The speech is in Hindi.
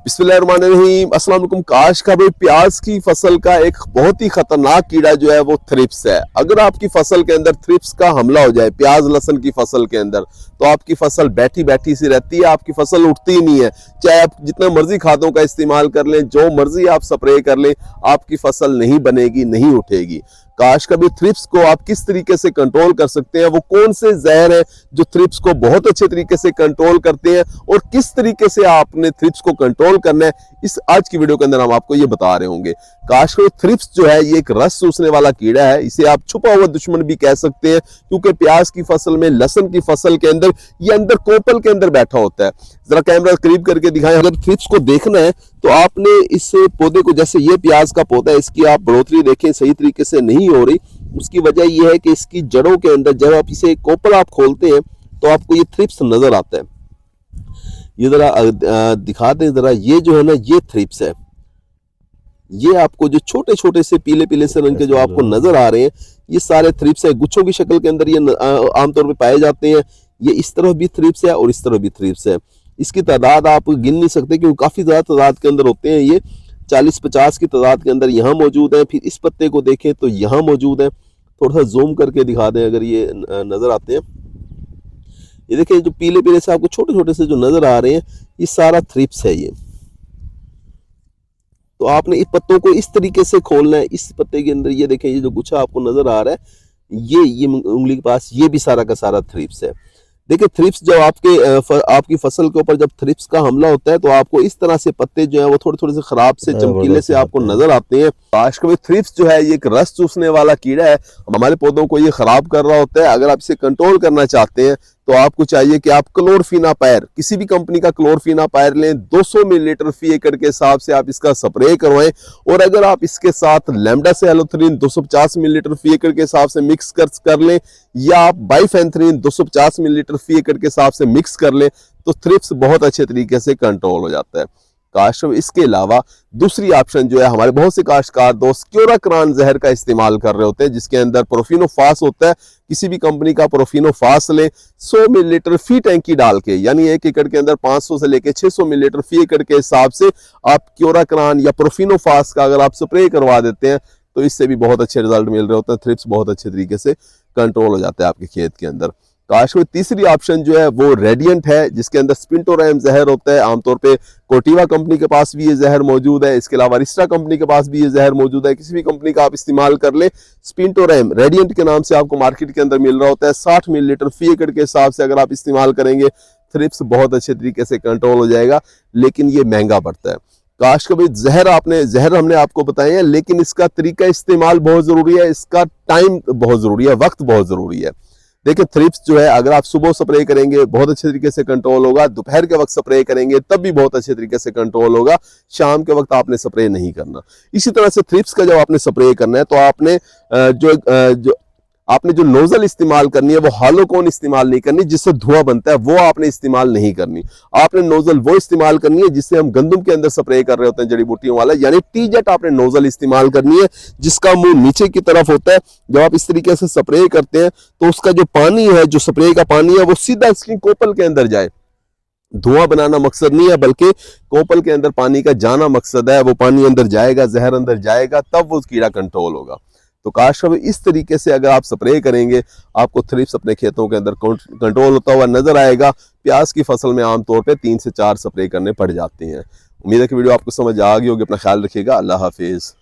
बिस्मिल्लाहिर्रहमानिर्रहीम। अस्सलाम वालेकुम। काश का भाई प्याज की फसल का एक बहुत ही खतरनाक कीड़ा जो है वो थ्रिप्स है। अगर आपकी फसल के अंदर थ्रिप्स का हमला हो जाए प्याज लहसुन की फसल के अंदर, तो आपकी फसल बैठी बैठी सी रहती है, आपकी फसल उठती ही नहीं है। चाहे आप जितना मर्जी खादों का इस्तेमाल कर लें, जो मर्जी आप स्प्रे कर लें, आपकी फसल नहीं बनेगी, नहीं उठेगी। काश कभी थ्रिप्स को आप किस तरीके से कंट्रोल कर सकते हैं, वो कौन से जहर है जो थ्रिप्स को बहुत अच्छे तरीके से कंट्रोल करते हैं, और किस तरीके से आपने थ्रिप्स को कंट्रोल करना है, इस आज की वीडियो के अंदर हम आपको ये बता रहे होंगे। काश कभी थ्रिप्स जो है ये एक रस चूसने वाला कीड़ा है, इसे आप छुपा हुआ दुश्मन भी कह सकते हैं, क्योंकि प्याज की फसल में, लहसुन की फसल के अंदर ये अंदर कोपल के अंदर बैठा होता है। जरा कैमरा करीब करके दिखाएं। अगर थ्रिप्स को देखना है तो आपने इस पौधे को, जैसे ये प्याज का पौधा है, इसकी आप बढ़ोतरी देखें सही तरीके से नहीं हो रही। उसकी वजह यह है कि इसकी जड़ों के अंदर जब आप इसे कोपल आप खोलते हैं तो आपको ये थ्रिप्स नजर आता है। ये जरा दिखाते हैं जरा, ये जो है ना, ये थ्रिप्स है। ये आपको जो छोटे छोटे से पीले पीले से रंग के जो आपको नजर आ रहे हैं, ये सारे थ्रिप्स है। गुच्छों की शक्ल के अंदर ये आमतौर पर पाए जाते हैं। ये इस तरफ भी थ्रिप्स है और इस तरफ भी थ्रिप्स है। इसकी तादाद आप गिन नहीं सकते क्योंकि काफी ज्यादा तादाद के अंदर होते हैं। ये 40-50 की तादाद के अंदर यहाँ मौजूद है। फिर इस पत्ते को देखें तो यहाँ मौजूद है। थोड़ा सा जूम करके दिखा दें अगर ये नजर आते हैं। ये देखिए जो पीले पीले से आपको छोटे छोटे से जो नजर आ रहे हैं, ये सारा थ्रिप्स है। ये तो आपने इस पत्तों को इस तरीके से खोलना है। इस पत्ते के अंदर ये देखें, ये जो गुच्छा आपको नजर आ रहा है, ये उंगली के पास, ये भी सारा का सारा थ्रिप्स है। देखिए थ्रिप्स जब आपकी फसल के ऊपर जब थ्रिप्स का हमला होता है तो आपको इस तरह से पत्ते जो है वो थोड़े थोड़े से खराब से चमकीले से आपको नजर आते हैं। काश कभी थ्रिप्स जो है ये एक रस चूसने वाला कीड़ा है, हमारे पौधों को ये खराब कर रहा होता है। अगर आप इसे कंट्रोल करना चाहते हैं तो आपको चाहिए कि आप क्लोरफिनापायर, किसी भी कंपनी का क्लोरफिनापायर लें, 200 मिलीलीटर फी एकड़ के हिसाब से आप इसका स्प्रे करवाएं। और अगर आप इसके साथ लैम्डा से एलोथरीन 250 मिलीलीटर फी एकड़ के हिसाब से मिक्स कर लें, या आप बाइफेंथ्रीन 250 मिलीलीटर फी एकड़ के हिसाब से मिक्स कर लें, तो थ्रिप्स बहुत अच्छे तरीके से कंट्रोल हो जाता है। काश इसके अलावा दूसरी ऑप्शन जो है, हमारे बहुत से काश्तकार दोस्त क्योराक्रान जहर का इस्तेमाल कर रहे होते हैं, जिसके अंदर प्रोफिनोफास होता है। किसी भी कंपनी का प्रोफिनोफास लें, 100 मिलीलीटर फी टैंकी डाल के, यानी 1 एकड़ के अंदर 500 से लेके 600 मिलीलीटर फी एकड़ के हिसाब से आप क्योराक्रान या प्रोफिनोफास का अगर आप स्प्रे करवा देते हैं तो इससे भी बहुत अच्छे रिजल्ट मिल रहे होते हैं। थ्रिप्स बहुत अच्छे तरीके से कंट्रोल हो जाता है आपके खेत के अंदर। काश में तीसरी ऑप्शन जो है वो रेडियंट है, जिसके अंदर स्पिंटोरैम जहर होता है। आमतौर पे कोटिवा कंपनी के पास भी ये जहर मौजूद है। इसके अलावा रिस्टा कंपनी के पास भी ये जहर मौजूद है। किसी भी कंपनी का आप इस्तेमाल कर ले, स्पिंटोरैम रेडियंट के नाम से आपको मार्केट के अंदर मिल रहा होता है। 60 मिलीलीटर फी एकड़ के हिसाब से अगर आप इस्तेमाल करेंगे, थ्रिप्स बहुत अच्छे तरीके से कंट्रोल हो जाएगा, लेकिन ये महंगा पड़ता है। काश का भाई जहर हमने आपको बताए हैं, लेकिन इसका तरीका इस्तेमाल बहुत जरूरी है, इसका टाइम बहुत जरूरी है, वक्त बहुत जरूरी है। देखिए थ्रिप्स जो है, अगर आप सुबह स्प्रे करेंगे बहुत अच्छे तरीके से कंट्रोल होगा, दोपहर के वक्त स्प्रे करेंगे तब भी बहुत अच्छे तरीके से कंट्रोल होगा, शाम के वक्त आपने स्प्रे नहीं करना। इसी तरह से थ्रिप्स का जब आपने स्प्रे करना है तो आपने जो नोजल इस्तेमाल करनी है वो हालोकोन इस्तेमाल नहीं करनी, जिससे धुआं बनता है, वो आपने इस्तेमाल नहीं करनी। आपने नोजल वो इस्तेमाल करनी है जिससे हम गंदम के अंदर स्प्रे कर रहे होते हैं, जड़ी बूटियों वाला, यानी टी-जेट आपने नोजल इस्तेमाल करनी है, जिसका मुंह नीचे की तरफ होता है। जब आप इस तरीके से स्प्रे करते हैं तो उसका जो पानी है, जो स्प्रे का पानी है, वो सीधा इसकी कोपल के अंदर जाए। धुआं बनाना मकसद नहीं है, बल्कि कोपल के अंदर पानी का जाना मकसद है। वो पानी अंदर जाएगा, जहर अंदर जाएगा, तब वो कीड़ा कंट्रोल होगा। तो काश अब इस तरीके से अगर आप स्प्रे करेंगे, आपको थ्रिप्स अपने खेतों के अंदर कंट्रोल होता हुआ नजर आएगा। प्याज की फसल में आमतौर पे 3 से 4 स्प्रे करने पड़ जाते हैं। उम्मीद है कि वीडियो आपको समझ आ गई होगी। अपना ख्याल रखिएगा। अल्लाह हाफिज।